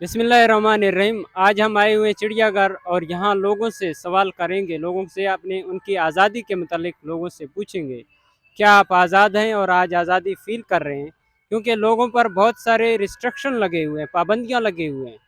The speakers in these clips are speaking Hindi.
बिस्मिल्लाहिर्रहमानिर्रहीम। आज हम आए हुए हैं चिड़ियाघर और यहाँ लोगों से सवाल करेंगे, लोगों से अपने उनकी आज़ादी के मुतालिक लोगों से पूछेंगे, क्या आप आज़ाद हैं और आज आज़ादी फ़ील कर रहे हैं? क्योंकि लोगों पर बहुत सारे रिस्ट्रिक्शन लगे हुए हैं, पाबंदियाँ लगे हुए हैं।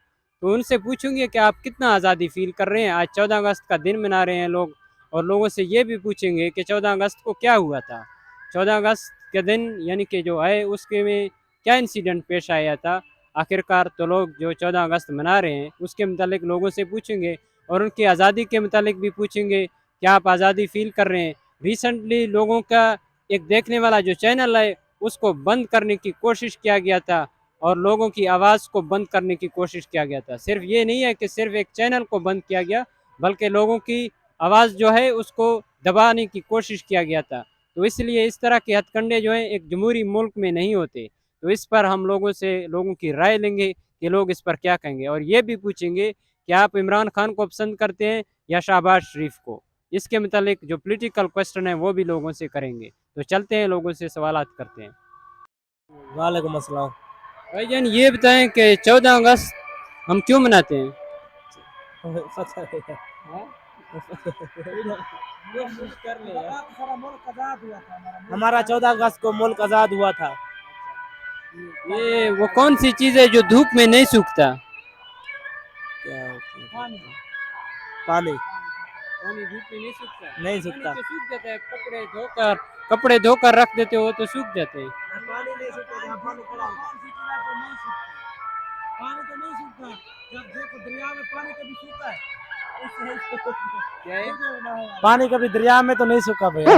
तो उनसे पूछेंगे कि आप कितना आज़ादी फ़ील कर रहे हैं? आज 14 अगस्त का दिन मना रहे हैं लोग और लोगों से ये भी पूछेंगे कि 14 अगस्त को क्या हुआ था? 14 अगस्त के दिन यानी कि जो है उसके में क्या इंसिडेंट पेश आया था? आखिरकार तो लोग जो 14 अगस्त मना रहे हैं उसके मुतालिक लोगों से पूछेंगे और उनकी आज़ादी के मुतालिक भी पूछेंगे, क्या आप आज़ादी फ़ील कर रहे हैं? रिसेंटली लोगों का एक देखने वाला जो चैनल है उसको बंद करने की कोशिश किया गया था और लोगों की आवाज़ को बंद करने की कोशिश किया गया था। सिर्फ ये नहीं है कि सिर्फ एक चैनल को बंद किया गया, बल्कि लोगों की आवाज़ जो है उसको दबाने की कोशिश किया गया था। तो इसलिए इस तरह के हथकंडे जो हैं एक जमहूरी मुल्क में नहीं होते। तो इस पर हम लोगों से लोगों की राय लेंगे कि लोग इस पर क्या कहेंगे और ये भी पूछेंगे कि आप इमरान खान को पसंद करते हैं या शहबाज शरीफ को। इसके मुतालिक जो पॉलिटिकल क्वेश्चन है वो भी लोगों से करेंगे। तो चलते हैं लोगों से सवालात करते हैं। वालेकुम अस्सलाम। भाईजान ये बताएं कि 14 अगस्त हम क्यों मनाते हैं? पता नहीं है। कोशिश कर ले यार। हमारा 14 अगस्त को मुल्क आज़ाद हुआ था। ये वो कौन सी चीज़ है जो धूप में नहीं सूखता? क्या पानी। पानी पानी धूप में नहीं सूखता। नहीं पानी सूखता। तो सूख जाता है, कपड़े धोकर रख देते हो तो सूख जाते हैं। पानी नहीं सूखता, जहाँ पानी पड़ा होता है। पानी तो नहीं सूखता। जब देखो दरिया में पानी कभी सूखा है? क्या है? पानी कभी दरिया में तो नहीं सूखा भैया।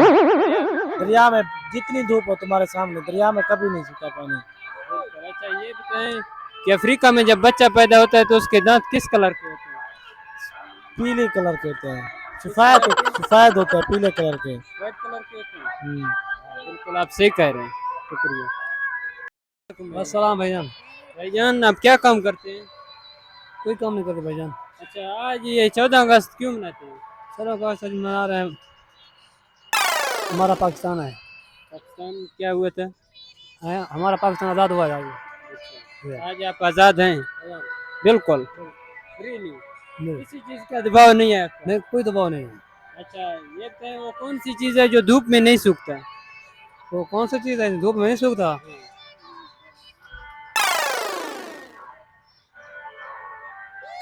दरिया में जितनी धूप हो तुम्हारे सामने, दरिया में कभी नहीं सूखा पानी। अच्छा ये बताएं कि अफ्रीका में जब बच्चा पैदा होता है तो उसके दांत किस कलर के होते हैं? पीले कलर के होते हैं। सफेद होते हैं, पीले कलर के। व्हाइट कलर के होते हैं। बिल्कुल आप सही कह रहे हैं। शुक्रिया। अस्सलाम भाईजान। भाईजान आप क्या काम करते हैं? कोई काम नहीं करते भाईजान। अच्छा आज ये 14 अगस्त क्यों मनाते हैं? चलो सच मना रहे हैं। हमारा पाकिस्तान है। पाकिस्तान क्या हुआ था? हमारा पाकिस्तान आज़ाद हुआ है। अच्छा, आज आप आज़ाद हैं? बिल्कुल फ्रीली, नहीं, किसी चीज़ का दबाव नहीं है आपका? नहीं कोई दबाव नहीं है। अच्छा ये बताएं वो कौन सी चीज़ है जो धूप में नहीं सूखता? तो कौन सी चीज़ है धूप में नहीं सूखता?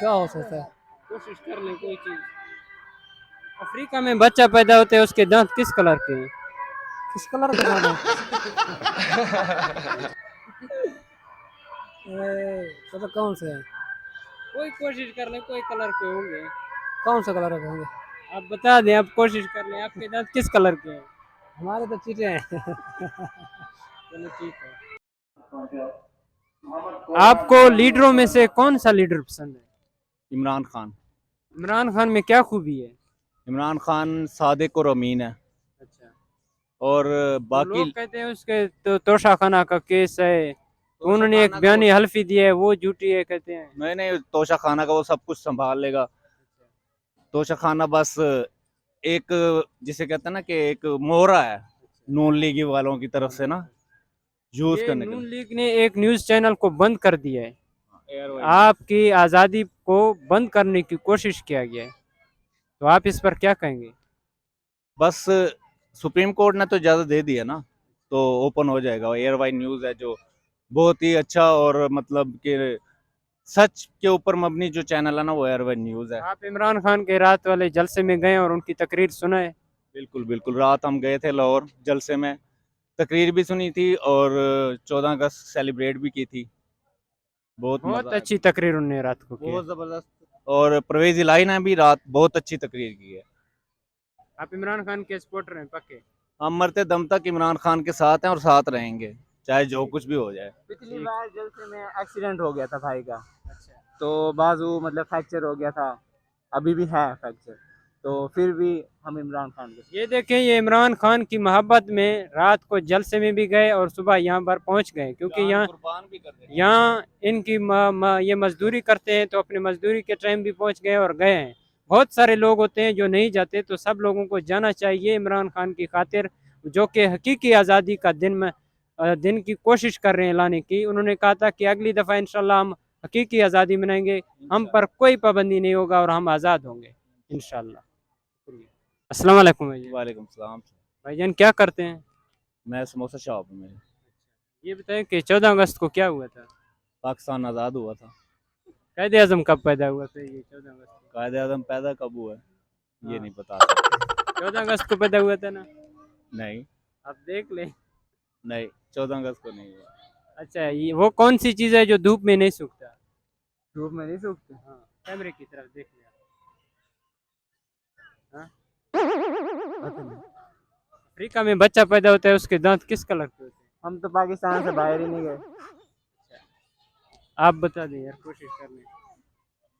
क्या हो सकता है? कोशिश कर ले कोई चीज़। अफ्रीका में बच्चा पैदा होता है उसके दांत किस कलर के हैं? किस कलर के दाना? तो कौन से है? कोई कोशिश कर ले, कोई कलर के होंगे। कौन से कलर के होंगे? आप बता दें, आप कोशिश कर लें, आपके दांत किस कलर के हैं? हमारे तो चीटे हैं। चलो ठीक है। आपको लीडरों में से कौन सा लीडर पसंद है? इमरान खान। इमरान खान में क्या खूबी है? इमरान खान सादिक और अमीन है। अच्छा और तो बाकी लोग कहते हैं उसके तो तोशाखाना का केस है, तो उन्होंने एक बयानी हल्फी दी है वो झूठी है कहते हैं। नहीं नहीं, तोशा खाना का वो सब कुछ संभाल लेगा। तोशा खाना बस एक, जिसे कहते हैं ना कि एक मोहरा है नून लीग वालों की तरफ से ना, यूज ये करने के नून लिए। लीग ने एक न्यूज़ चैनल को बंद कर दिया है, एयरवाइज आपकी आज़ादी को बंद करने की कोशिश किया गया है, तो आप इस पर क्या कहेंगे? बस सुप्रीम कोर्ट ने तो इजाजत दे दी है ना, तो ओपन हो जाएगा। एयरवाइज न्यूज है जो बहुत ही अच्छा, और मतलब कि सच के ऊपर मबनी जो चैनल है ना, वो एयरवाइज न्यूज है। आप इमरान खान के रात वाले जलसे में गए और उनकी तकरीर सुनाए? बिल्कुल बिल्कुल, रात हम गए थे लाहौर जलसे में, तकरीर भी सुनी थी और 14 अगस्त सेलिब्रेट भी की थी। बहुत मजा बहुत आया, अच्छी तकरीर उन्होंने रात को की है। बहुत जबरदस्त। और परवेज इलाही ने भी रात बहुत अच्छी तकरीर की है। आप इमरान खान के सपोर्टर हैं पक्के? हम मरते दम तक इमरान खान के साथ हैं और साथ रहेंगे, चाहे जो कुछ भी हो जाए। पिछली बार जलसे में एक्सीडेंट हो गया था भाई का, अच्छा तो बाजू मतलब फ्रैक्चर हो गया था। अभी भी है फ्रैक्चर, तो फिर भी हम इमरान खान के। ये देखें, ये इमरान खान की मोहब्बत में रात को जलसे में भी गए और सुबह यहाँ पर पहुँच गए, क्योंकि यहाँ कुर्बान भी कर देते हैं। यहाँ इनकी ये मजदूरी करते हैं तो अपने मजदूरी के टाइम भी पहुँच गए और गए हैं। बहुत सारे लोग होते हैं जो नहीं जाते, तो सब लोगों को जाना चाहिए इमरान खान की खातिर, जो कि हकीकी आज़ादी का दिन की कोशिश कर रहे हैं लाने की। उन्होंने कहा था कि अगली दफ़ा इंशाल्लाह हम हकीकी आज़ादी मनाएंगे, हम पर कोई पाबंदी नहीं होगा और हम आज़ाद होंगे इंशाल्लाह। अस्सलाम वालेकुम भाईजान। वालेकुम सलाम। भाईजान क्या करते हैं? मैं समोसा शॉप में। ये बताएं कि 14 अगस्त को क्या हुआ था? पाकिस्तान आज़ाद हुआ था। कायदे आज़म कब पैदा हुआ था ये 14 अगस्त को? कायदे आज़म पैदा कब हुआ है ये हाँ। नहीं पता। 14 अगस्त को पैदा हुआ था ना? नहीं आप देख लें। नहीं 14 अगस्त को नहीं हुआ। अच्छा, ये वो कौन सी चीज़ है जो धूप में नहीं सूखता? धूप में नहीं सूखते। हाँ, कैमरे की तरफ देख लिया। हाँ? अफ्रीका में बच्चा पैदा होता है, उसके दांत किस कलर के होते हैं? हम तो पाकिस्तान से बाहर ही नहीं गए। आप बता दें यार, कोशिश कर लें।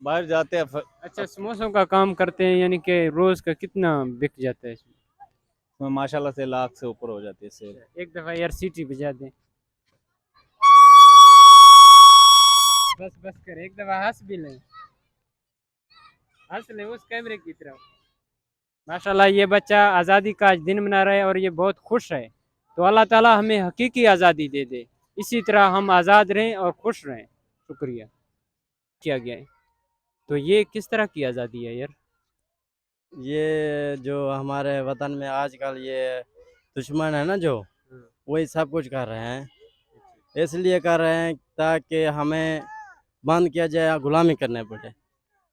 बाहर जाते हैं अच्छा, समोसों का काम करते हैं, यानी कि रोज का कितना बिक जाता है इसमें? उसमें माशाल्लाह से लाख से ऊपर हो जाती है सेल। एक दफा यार सीटी बजा दें। बस बस कर, एक दफा हंस भी लें, हंस लें उस कैमरे की तरफ। माशाल्लाह ये बच्चा आज़ादी का आज दिन मना रहा है और ये बहुत खुश है। तो अल्लाह ताला हमें हकीकी आज़ादी दे दे, इसी तरह हम आज़ाद रहें और खुश रहें। शुक्रिया। किया गया है, तो ये किस तरह की आज़ादी है यार? ये जो हमारे वतन में आजकल ये दुश्मन है ना, जो वही सब कुछ कर रहे हैं, इसलिए कर रहे हैं ताकि हमें बंद किया जाए, गुलामी करने पड़े।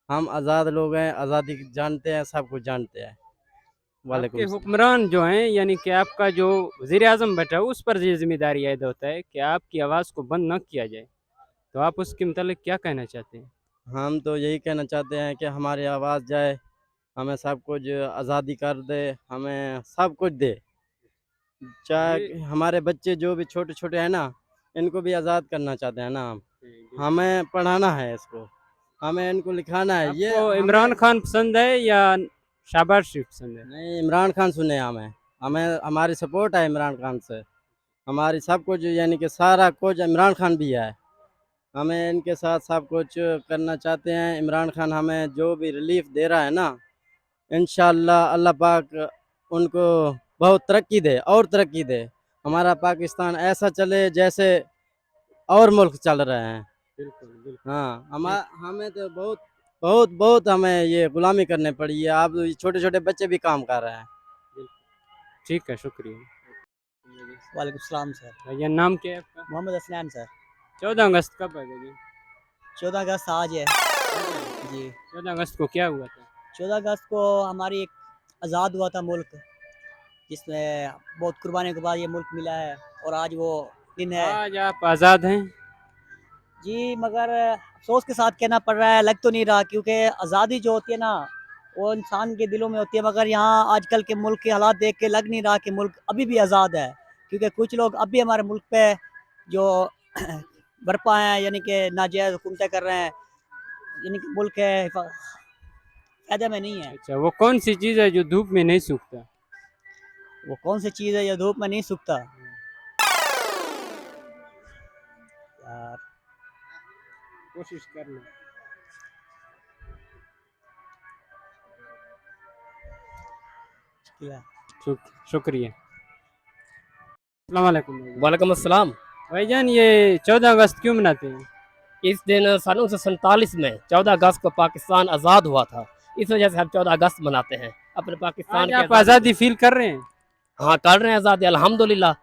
हम आज़ाद लोग हैं, आज़ादी जानते हैं, सब कुछ जानते हैं। आपके वालेकुम सलाम। हुक्मरान जो हैं, यानी कि आपका जो वज़ीर आज़म बैठा है, उस पर ये जिम्मेदारी आयद होता है कि आपकी आवाज़ को बंद न किया जाए। तो आप उसके मतलब क्या कहना चाहते हैं? हम तो यही कहना चाहते हैं कि हमारी आवाज़ जाए, हमें सब कुछ आज़ादी कर दे, हमें सब कुछ दे। चाहे ये- हमारे बच्चे जो भी छोटे छोटे हैं ना, इनको भी आज़ाद करना चाहते हैं ना हम। हमें पढ़ाना है इसको, हमें इनको लिखाना है। ये आपको इमरान खान पसंद है या शहबाज शरीफ पसंद है? नहीं, इमरान खान सुने हमें, हमारी सपोर्ट है इमरान खान से। हमारी सब कुछ यानी कि सारा कुछ इमरान खान भी है, हमें इनके साथ सब कुछ करना चाहते हैं। इमरान खान हमें जो भी रिलीफ दे रहा है ना, इंशाल्लाह अल्लाह पाक उनको बहुत तरक्की दे और तरक्की दे। हमारा पाकिस्तान ऐसा चले जैसे और मुल्क चल रहे हैं। बिल्कुल बिल्कुल। हाँ, हमें तो बहुत बहुत बहुत हमें ये गुलामी करने पड़ी है। आप छोटे छोटे बच्चे भी काम कर रहे हैं। ठीक है, शुक्रिया। वालेकुम सलाम सर। भैया नाम क्या है आपका? मोहम्मद हसनैन सर। 14 अगस्त कब है जी? 14 अगस्त आज है जी। 14 अगस्त को क्या हुआ था? 14 अगस्त को हमारी एक आज़ाद हुआ था मुल्क, जिसमें बहुत कुर्बानी के बाद ये मुल्क मिला है और आज वो दिन है आज आप आज़ाद हैं? जी। मगर अफसोस के साथ कहना पड़ रहा है, लग तो नहीं रहा, क्योंकि आज़ादी जो होती है ना, वो इंसान के दिलों में होती है। मगर यहाँ आजकल के मुल्क के हालात देख के लग नहीं रहा कि मुल्क अभी भी आज़ाद है, क्योंकि कुछ लोग अभी हमारे मुल्क पे जो बरपा हैं, यानी कि नाजायज़ हुकूमतें कर रहे हैं, यानी कि मुल्क के फ़ायदे में नहीं है। अच्छा, वो कौन सी चीज़ है जो धूप में नहीं सूखता? वो कौन सी चीज़ है जो धूप में नहीं सूखता? यार कोशिश कर लो। क्या? शुक्रिया। अस्सलाम वालेकुम भाईजान। वालेकुम अस्सलाम। भाईजान ये 14 अगस्त क्यों मनाते हैं? इस दिन सन 1947 में 14 अगस्त को पाकिस्तान आज़ाद हुआ था, इस वजह से हम 14 अगस्त मनाते हैं अपने पाकिस्तान आज की आप आज़ादी फील कर रहे हैं? हाँ, कर रहे हैं आज़ादी अल्हम्दुलिल्लाह।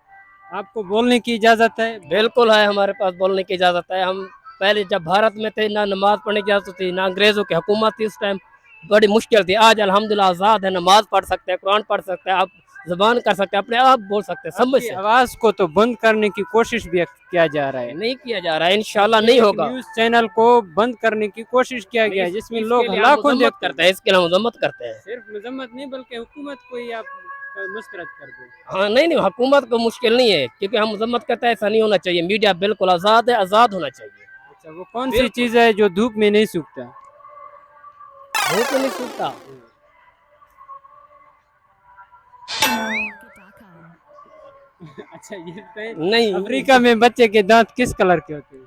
आपको बोलने की इजाज़त है? बिल्कुल है, हमारे पास बोलने की इजाज़त है। हम पहले जब भारत में थे, ना नमाज पढ़ने की इजाज़त थी, ना अंग्रेज़ों की हुकूमत थी, उस टाइम बड़ी मुश्किल थी। आज अल्हम्दुलिल्लाह आज़ाद है, नमाज पढ़ सकते हैं, कुरान पढ़ सकते हैं, आप ज़बान कर सकते हैं, अपने आप बोल सकते हैं, समझ आपकी से। आवाज़ को तो बंद करने की कोशिश भी किया जा रहा है। नहीं किया जा रहा है, इंशाल्लाह नहीं होगा। न्यूज़ चैनल को बंद करने की कोशिश किया गया है, जिसमें इसके लोग लिए हम लाखों मजम्मत देखते करते हैं, इसके लिए हम मजम्मत करते हैं। सिर्फ मजम्मत नहीं बल्कि हुकूमत को ही आप मुस्तरद कर दो। हाँ, नहीं नहीं, हुकूमत को मुश्किल नहीं है, क्योंकि हम मजम्मत करते हैं, ऐसा नहीं होना चाहिए। मीडिया बिल्कुल आज़ाद है, आज़ाद होना चाहिए। अच्छा, वो कौन सी चीज़ है जो धूप में नहीं सूखता? धूप नहीं सूखता। अच्छा, ये बताएं, नहीं, अफ्रीका में बच्चे के दांत किस कलर के होते हैं?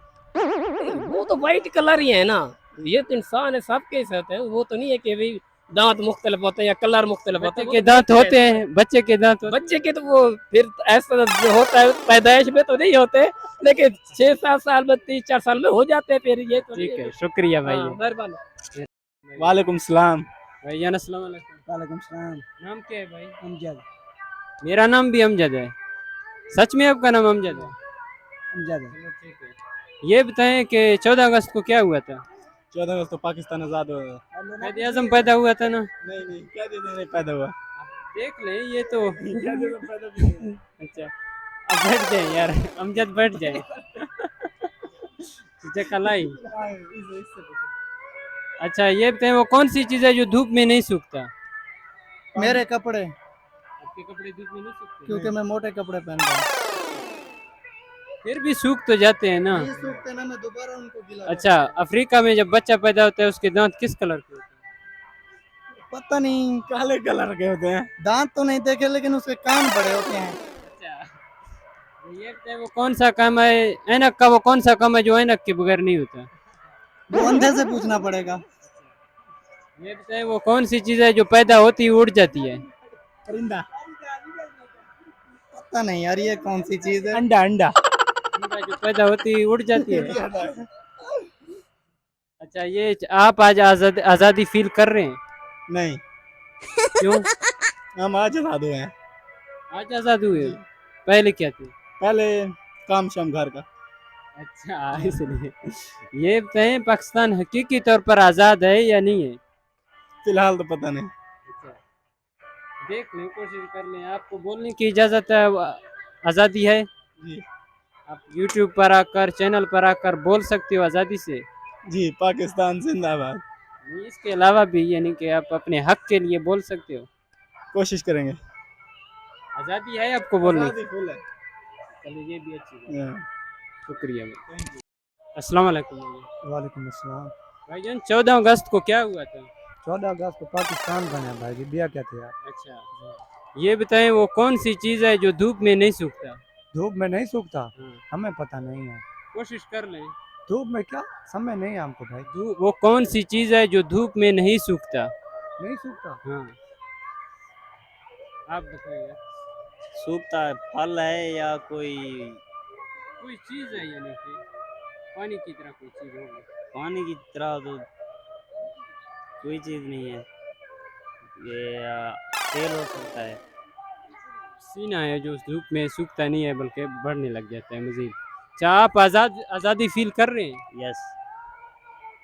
वो तो वाइट कलर ही है ना, ये तो इंसान है, सबके साथ है। वो तो नहीं है कि भाई दांत मुख्तलिफ होते हैं या कलर मुख्तलिफ होते बच्चे हैं, के दांत होते हैं, बच्चे के दांत होते बच्चे के तो वो फिर ऐसा जो होता है पैदाइश में तो नहीं होते, लेकिन 6-7 साल में 3-4 साल में हो जाते हैं, फिर ये तो हैं। नहीं ठीक है। है, शुक्रिया भाई। हाँ, मेहरबानी। वालेकुम सलाम। भाईजान अस्सलाम वालेकुम। वालेकुम सलाम। नाम क्या है भाई? अमजद। मेरा नाम भी अमजद है। सच में आपका नाम अमजद है? अमजद है। चलो ठीक है। ये बताएं कि 14 अगस्त को क्या हुआ था? 14 अगस्त तो पाकिस्तान आज़ाद हुआ। कायदे आज़म पैदा हुआ था ना? नहीं क्या नहीं पैदा हुआ। देख ले ये तो पैदा भी नहीं। अच्छा, अब बैठ जाए यार, अमजद बैठ जाए। तुझे कलाई। अच्छा ये बताएं वो कौन सी चीज़ है जो धूप में नहीं सूखता? मेरे कपड़े, आपके कपड़े धूप में नहीं सूखते? क्योंकि मैं मोटे कपड़े पहनता हूँ। फिर भी सूख तो जाते हैं ना। नहीं सूखते ना, मैं दोबारा उनको गिला अच्छा, अफ्रीका में जब बच्चा पैदा होता है उसके दांत किस कलर के होते हैं? पता नहीं, काले कलर के होते हैं। दांत तो नहीं देखे लेकिन उसके कान बड़े होते हैं। अच्छा, तो ये बताएं वो कौन सा काम है ऐनक का, वो कौन सा काम है जो ऐनक के बगैर नहीं होता? वो अंधे से पूछना पड़ेगा। ये बताएं वो कौन सी चीज़ है जो पैदा होती है उड़ जाती है? परिंदा। पता नहीं यार ये कौन सी चीज है। अंडा अंडा। अंडा जो पैदा होती है उड़ जाती है। अच्छा ये आप आज आज़ादी फील कर रहे हैं? नहीं, क्यों? हम आज आज़ाद हुए हैं। आज आज़ाद हुए हो? पहले क्या थे? पहले काम शाम घर का। अच्छा इसलिए। ये बताएं पाकिस्तान हकीकी तौर पर आज़ाद है या नहीं है? फिलहाल तो पता नहीं। अच्छा, देख लें, कोशिश कर लें। आपको बोलने की इजाज़त है, आज़ादी है। जी आप यूट्यूब पर आकर, चैनल पर आकर बोल सकते हो आज़ादी से। जी, पाकिस्तान जिंदाबाद। नहीं, इसके अलावा भी यानी कि आप अपने हक के लिए बोल सकते हो। कोशिश करेंगे। आज़ादी है आपको बोलने की। आज़ादी फुल है। चलिए ये भी अच्छी बात है। हाँ। शुक्रिया भाई। अस्सलाम वालेकुम भाई। वालेकुम अस्सलाम। भाईजान 14 अगस्त को क्या हुआ था? 14 अगस्त को पाकिस्तान बना भाई जी, दिया क्या थे आप? अच्छा, ये बताएं वो कौन सी चीज़ है जो धूप में नहीं सूखता? धूप में नहीं सूखता, हाँ, हमें पता नहीं है। कोशिश कर लें। धूप में क्या समय नहीं है हमको भाई। धूप, वो कौन सी चीज़ है जो धूप में नहीं सूखता? नहीं सूखता। हाँ, आप बताइए। सूखता है, फल है या कोई कोई चीज़ है यानी कि पानी की तरह कोई चीज़ होगी। पानी की तरह तो कोई चीज़ नहीं है। ये तेल हो सकता है। सीना है जो धूप में सूखता नहीं है बल्कि बढ़ने लग जाता है मज़ीद। अच्छा आप आज़ादी फील कर रहे हैं? यस।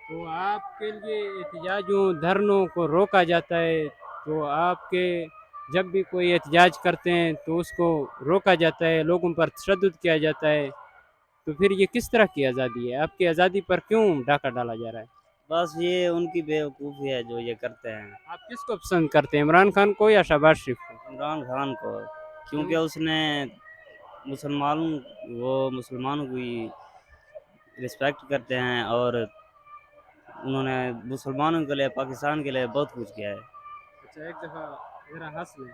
तो आपके लिए एहतजाजों धरनों को रोका जाता है, तो आपके जब भी कोई एहतजाज करते हैं तो उसको रोका जाता है, लोगों पर तशद्दुद किया जाता है, तो फिर ये किस तरह की आज़ादी है? आपकी आज़ादी पर क्यों डाका डाला जा रहा है? बस ये उनकी बेवकूफ़ी है जो ये करते हैं। आप किसको पसंद करते हैं, इमरान खान को या शहबाज शरीफ को? इमरान खान को, क्योंकि उसने मुसलमानों की रिस्पेक्ट करते हैं और उन्होंने मुसलमानों के लिए, पाकिस्तान के लिए बहुत कुछ किया है। अच्छा एक दफ़ा ज़रा हंस लें।